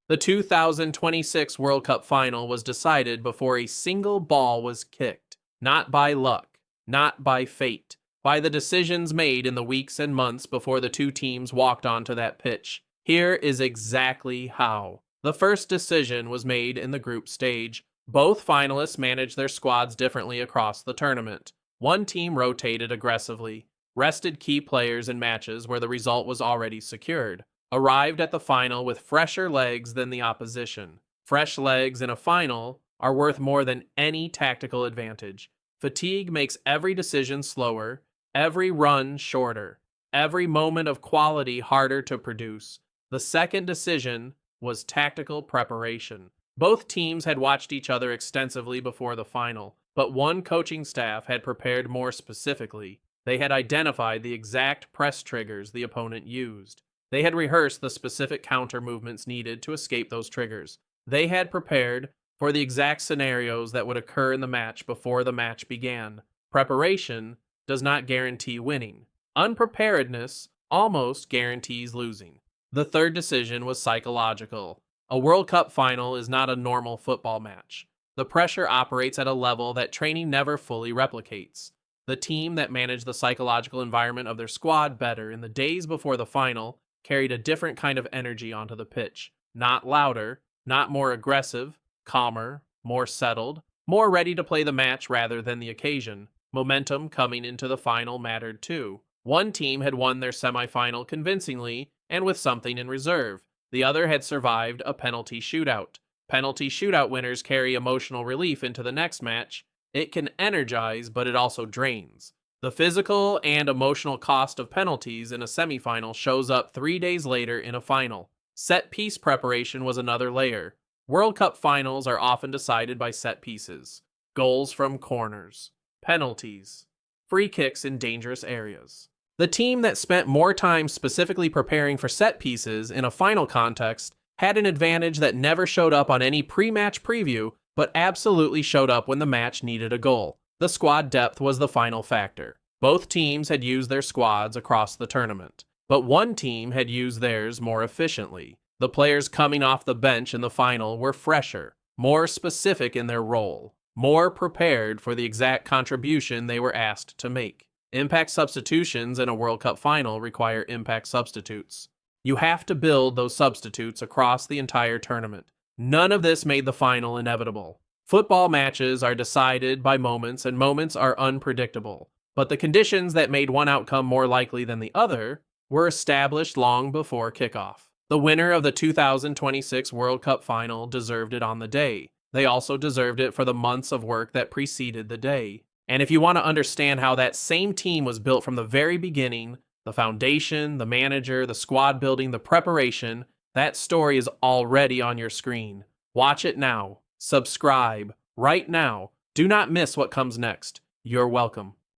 The 2026 World Cup final was decided before a single ball was kicked, not by luck, not by fate, by the decisions made in the weeks and months before the two teams walked onto that pitch. Here is exactly how. The first decision was made in the group stage. Both finalists managed their squads differently across the tournament. One team rotated aggressively, rested key players in matches where the result was already secured, arrived at the final with fresher legs than the opposition. Fresh legs in a final are worth more than any tactical advantage. Fatigue makes every decision slower, every run shorter, every moment of quality harder to produce. The second decision was tactical preparation. Both teams had watched each other extensively before the final, but one coaching staff had prepared more specifically. They had identified the exact press triggers the opponent used. They had rehearsed the specific counter movements needed to escape those triggers. They had prepared for the exact scenarios that would occur in the match before the match began. Preparation does not guarantee winning. Unpreparedness almost guarantees losing. The third decision was psychological. A World Cup final is not a normal football match. The pressure operates at a level that training never fully replicates. The team that managed the psychological environment of their squad better in the days before the final carried a different kind of energy onto the pitch. Not louder, not more aggressive, calmer, more settled, more ready to play the match rather than the occasion. Momentum coming into the final mattered too. One team had won their semifinal convincingly and with something in reserve. The other had survived a penalty shootout. Penalty shootout winners carry emotional relief into the next match. It can energize, but it also drains. The physical and emotional cost of penalties in a semifinal shows up 3 days later in a final. Set-piece preparation was another layer. World Cup finals are often decided by set pieces, goals from corners, penalties, free kicks in dangerous areas. The team that spent more time specifically preparing for set pieces in a final context had an advantage that never showed up on any pre-match preview, but absolutely showed up when the match needed a goal. The squad depth was the final factor. Both teams had used their squads across the tournament, but one team had used theirs more efficiently. The players coming off the bench in the final were fresher, more specific in their role, more prepared for the exact contribution they were asked to make. Impact substitutions in a World Cup final require impact substitutes. You have to build those substitutes across the entire tournament. None of this made the final inevitable. Football matches are decided by moments, and moments are unpredictable. But the conditions that made one outcome more likely than the other were established long before kickoff. The winner of the 2026 World Cup final deserved it on the day. They also deserved it for the months of work that preceded the day. And if you want to understand how that same team was built from the very beginning, the foundation, the manager, the squad building, the preparation, that story is already on your screen. Watch it now. Subscribe right now. Do not miss what comes next. You're welcome.